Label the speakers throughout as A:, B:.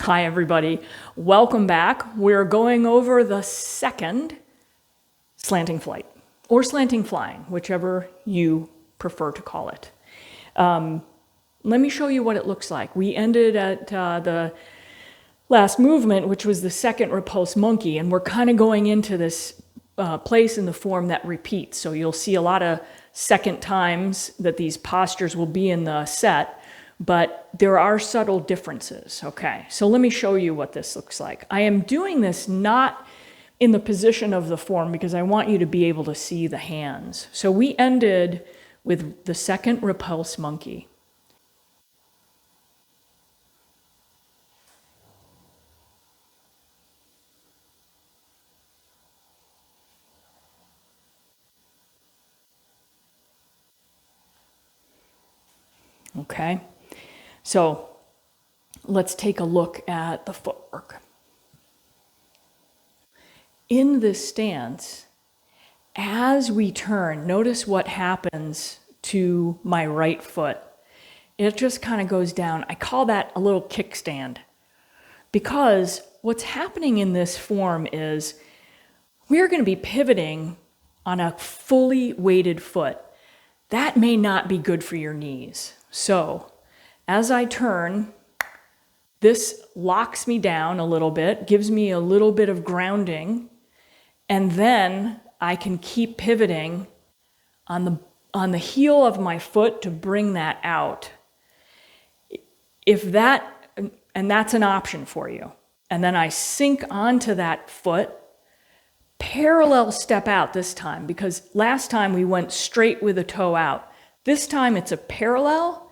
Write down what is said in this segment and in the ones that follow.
A: Hi everybody, welcome back. We're going over the second slanting flight, or slanting flying, whichever you prefer to call it. Let me show you what it looks like. We ended at the last movement, which was the second repulse monkey, and we're kind of going into this place in the form that repeats. So you'll see a lot of second times that these postures will be in the set, but there are subtle differences. Okay, so let me show you what this looks like. I am doing this not in the position of the form because I want you to be able to see the hands. So we ended with the second repulse monkey. Okay, so let's take a look at the footwork. In this stance, as we turn, notice what happens to my right foot. It just kind of goes down. I call that a little kickstand, because what's happening in this form is we're going to be pivoting on a fully weighted foot. That may not be good for your knees. So as I turn, this locks me down a little bit, gives me a little bit of grounding, and then I can keep pivoting on the heel of my foot to bring that out. And that's an option for you. And then I sink onto that foot, parallel step out this time, because last time we went straight with a toe out. This time it's a parallel,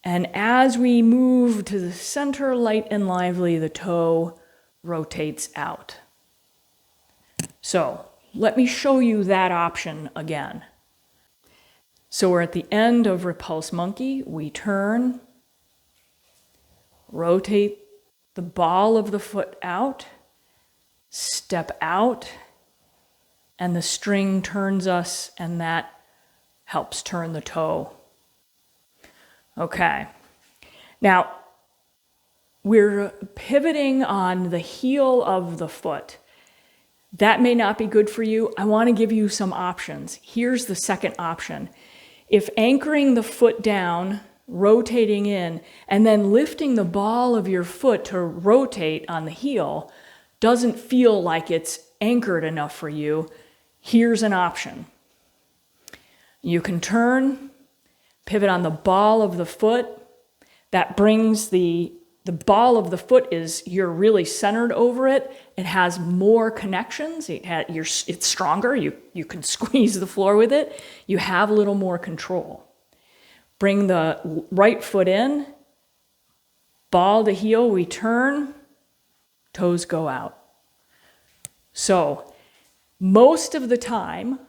A: and as we move to the center, light and lively, the toe rotates out. So let me show you that option again. So we're at the end of repulse monkey. We turn, rotate the ball of the foot out, step out, and the string turns us, and that helps turn the toe. Okay, now we're pivoting on the heel of the foot. That may not be good for you. I want to give you some options. Here's the second option. If anchoring the foot down, rotating in, and then lifting the ball of your foot to rotate on the heel doesn't feel like it's anchored enough for you, here's an option. You can turn, pivot on the ball of the foot. That brings the ball of the foot you're really centered over it. It has more connections. It's stronger. You can squeeze the floor with it. You have a little more control. Bring the right foot in, ball to heel, we turn, toes go out. So most of the time,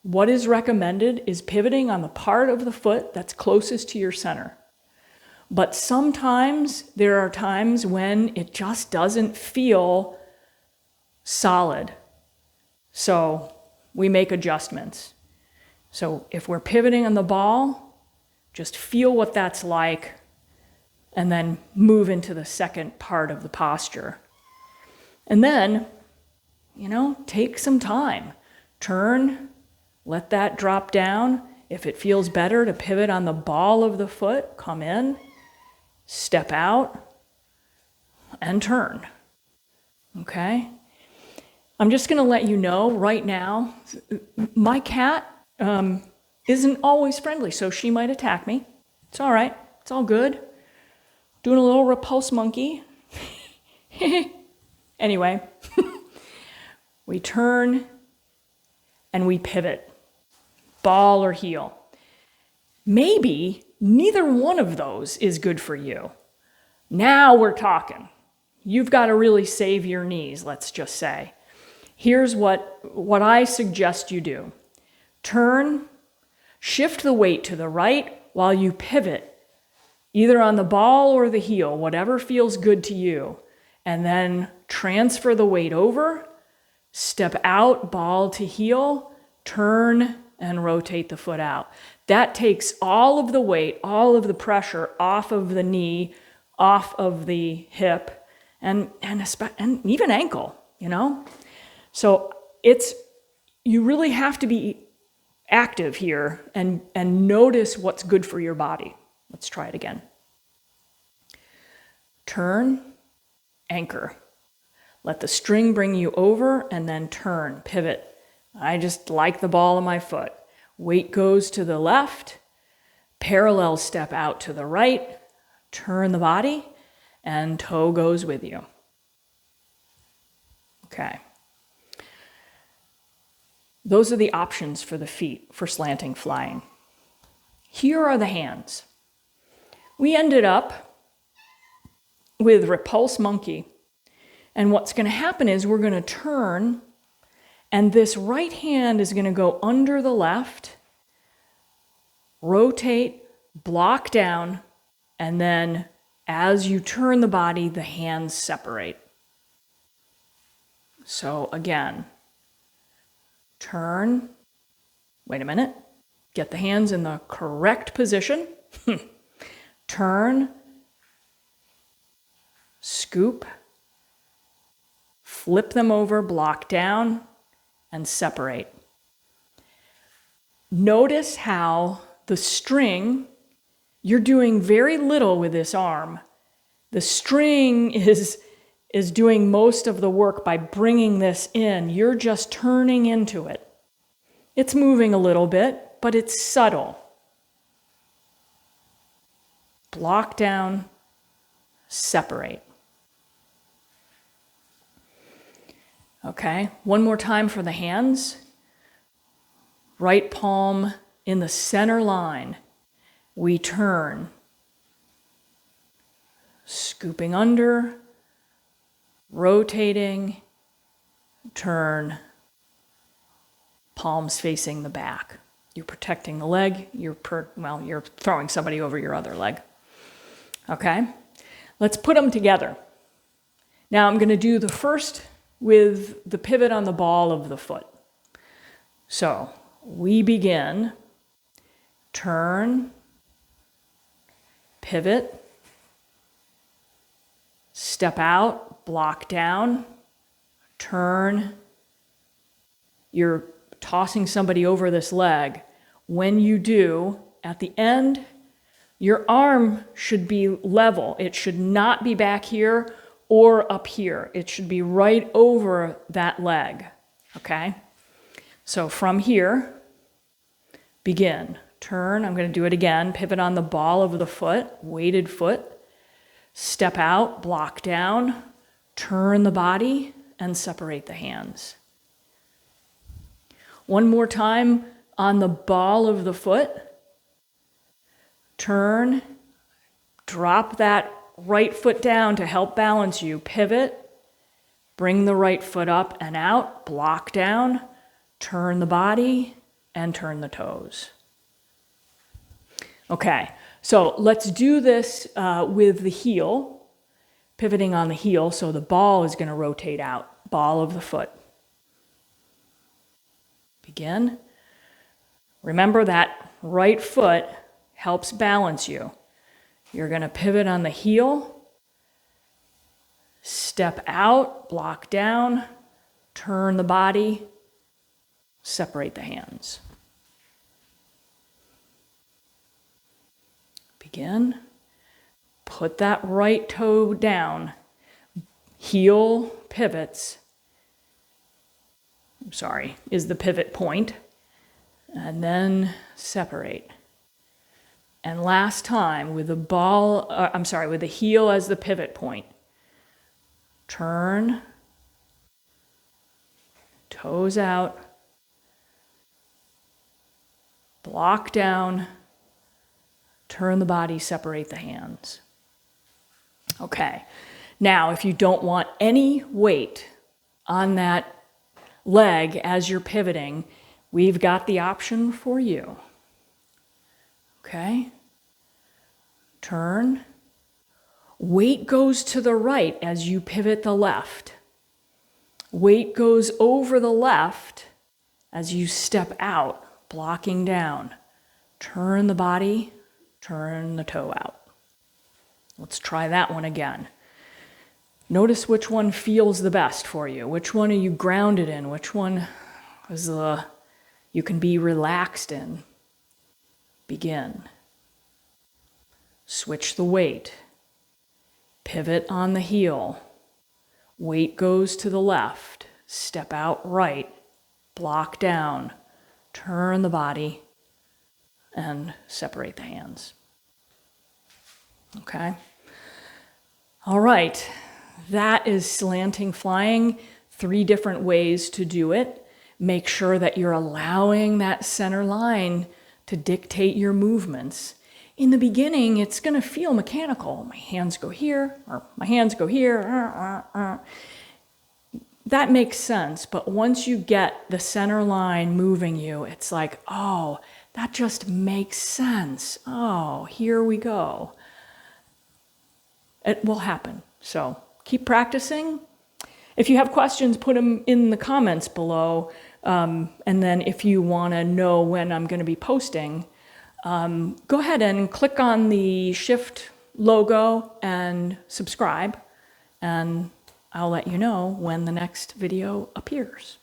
A: what is recommended is pivoting on the part of the foot that's closest to your center. But sometimes there are times when it just doesn't feel solid. So we make adjustments. So if we're pivoting on the ball, just feel what that's like, and then move into the second part of the posture. And then, take some time. Turn, let that drop down. If it feels better to pivot on the ball of the foot, come in, step out, and turn. Okay? I'm just going to let you know right now, my cat isn't always friendly, so she might attack me. It's all right. It's all good. Doing a little repulse monkey. Anyway, we turn and we pivot. Ball or heel. Maybe neither one of those is good for you. Now we're talking. You've got to really save your knees, let's just say. Here's what I suggest you do. Turn, shift the weight to the right while you pivot, either on the ball or the heel, whatever feels good to you, and then transfer the weight over, step out, ball to heel, turn, and rotate the foot out. That takes all of the weight, all of the pressure off of the knee off of the hip and even ankle, you know? So you really have to be active here and notice what's good for your body. Let's try it again. Turn, anchor. Let the string bring you over and then turn, pivot. I just like the ball of my foot. Weight goes to the left, parallel step out to the right, turn the body, and toe goes with you. Okay. Those are the options for the feet for slanting flying. Here are the hands. We ended up with repulse monkey. And what's going to happen is we're going to turn, and this right hand is going to go under the left, rotate, block down, and then as you turn the body, the hands separate. So again, turn, wait a minute, get the hands in the correct position, turn, scoop, flip them over, block down, and separate. Notice how the string, you're doing very little with this arm. The string is doing most of the work by bringing this in. You're just turning into it. It's moving a little bit, but it's subtle. Block down, separate. Okay, one more time for the hands. Right palm in the center line. We turn. Scooping under, rotating, turn, palms facing the back. You're protecting the leg, you're throwing somebody over your other leg. Okay, let's put them together. Now I'm going to do the first with the pivot on the ball of the foot. So we begin, turn, pivot, step out, block down, turn. You're tossing somebody over this leg. When you do, at the end, your arm should be level. It should not be back here or up here. It should be right over that leg, okay? So from here, begin. Turn, I'm going to do it again. Pivot on the ball of the foot, weighted foot. Step out, block down, turn the body, and separate the hands. One more time on the ball of the foot. Turn, drop that right foot down to help balance you. Pivot, bring the right foot up and out, block down, turn the body, and turn the toes. Okay, so let's do this with the heel, pivoting on the heel, so the ball is going to rotate out, ball of the foot. Begin. Remember that right foot helps balance you. You're going to pivot on the heel, step out, block down, turn the body, separate the hands. Begin. Put that right toe down. Heel pivots. Is the pivot point. And then separate. And last time with the with the heel as the pivot point. Turn. Toes out. Block down. Turn the body, separate the hands. Okay. Now, if you don't want any weight on that leg as you're pivoting, we've got the option for you. Okay. Turn. Weight goes to the right as you pivot the left. Weight goes over the left as you step out, blocking down. Turn the body, turn the toe out. Let's try that one again. Notice which one feels the best for you. Which one are you grounded in? Which one is you can be relaxed in? Begin. Switch the weight. Pivot on the heel. Weight goes to the left. Step out right. Block down. Turn the body and separate the hands. Okay? All right. That is slanting flying. 3 different ways to do it. Make sure that you're allowing that center line to dictate your movements. In the beginning, it's going to feel mechanical. My hands go here, or my hands go here. That makes sense, but once you get the center line moving you, it's like, oh, that just makes sense. Oh, here we go. It will happen. So keep practicing. If you have questions, put them in the comments below. And then if you want to know when I'm going to be posting, go ahead and click on the Shift logo and subscribe, and I'll let you know when the next video appears.